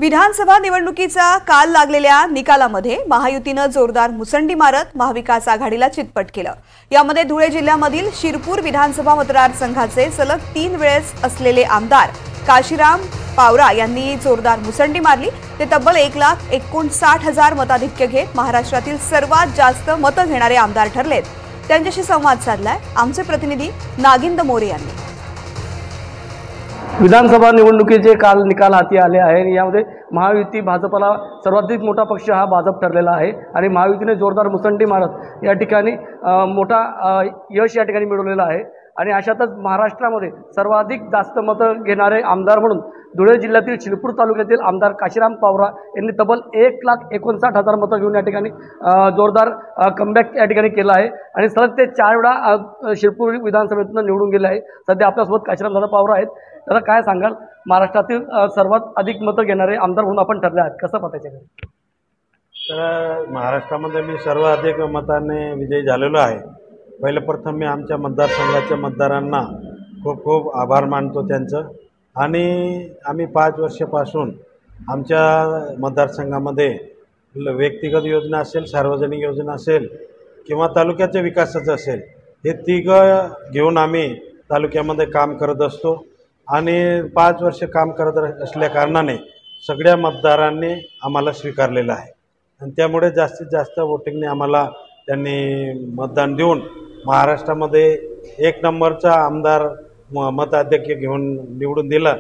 विधानसभा निवडणुकीचा काल लागलेल्या निकालामध्ये महायुतीने जोरदार मुसंडी मारत महाविकास आघाडीला चितपट केलं। यामध्ये धुळे जिल्ह्यामधील शिरपूर विधानसभा मतदारसंघाचे सलग 3 वेळेस असलेले आमदार काशीराम पावरा यांनी जोरदार मुसंडी मारली। ते तब्बल 1,59,000 मताधिक्य घेत महाराष्ट्रातील सर्वात जास्त मतं घेणारे आमदार ठरलेत। त्यांच्याशी संवाद साधलाय आमचे प्रतिनिधी नागिंद मोरे यांनी। विधानसभा निवडणुकीचे काल निकाल हाती आले आहे। यामध्ये महायुती भाजपला सर्वाधिक मोठा पक्ष हा भाजप ठरलेला आहे आणि महायुतीने जोरदार मुसंडी मारत या ठिकाणी मोठा यश या ठिकाणी मिळवलेलं आहे। आणि अशातच महाराष्ट्रामध्ये सर्वाधिक जास्त मतं घेणारे आमदार म्हणून धुळे जिल्ह्यातील शिरपूर तालुक्यातील आमदार काशीराम पावरा यांनी तब्बल 1,59,000 मतं घेऊन या ठिकाणी जोरदार कमबॅक या ठिकाणी केला आहे आणि सलग ते 4 वेळा शिरपूर विधानसभेतून निवडून गेले आहे। सध्या आपल्यासोबत काशीराम दादा पावरा आहेत। तर काय सांगाल, महाराष्ट्रातील सर्वात अधिक मतं घेणारे आमदार म्हणून आपण ठरले आहेत, कसं पाहताय? तर महाराष्ट्रामध्ये मी सर्वाधिक मताने विजयी झालेलो आहे। पहिलं प्रथम मी आमच्या मतदारसंघाच्या मतदारांना खूप खूप आभार मानतो त्यांचं। आणि आम्ही 5 वर्षापासून आमच्या मतदारसंघामध्ये व्यक्तिगत योजना असेल, सार्वजनिक योजना असेल किंवा तालुक्याच्या विकासाचं असेल, हे तिघं घेऊन आम्ही तालुक्यामध्ये काम करत असतो। आणि 5 वर्ष काम करत असल्या कारणाने सगळ्या मतदारांनी आम्हाला स्वीकारलेलं आहे आणि त्यामुळे जास्तीत जास्त वोटिंगने आम्हाला त्यांनी मतदान देऊन महाराष्ट्रामध्ये 1 नंबरचा आमदार मताधिक्य घेऊन निवडून दिलं।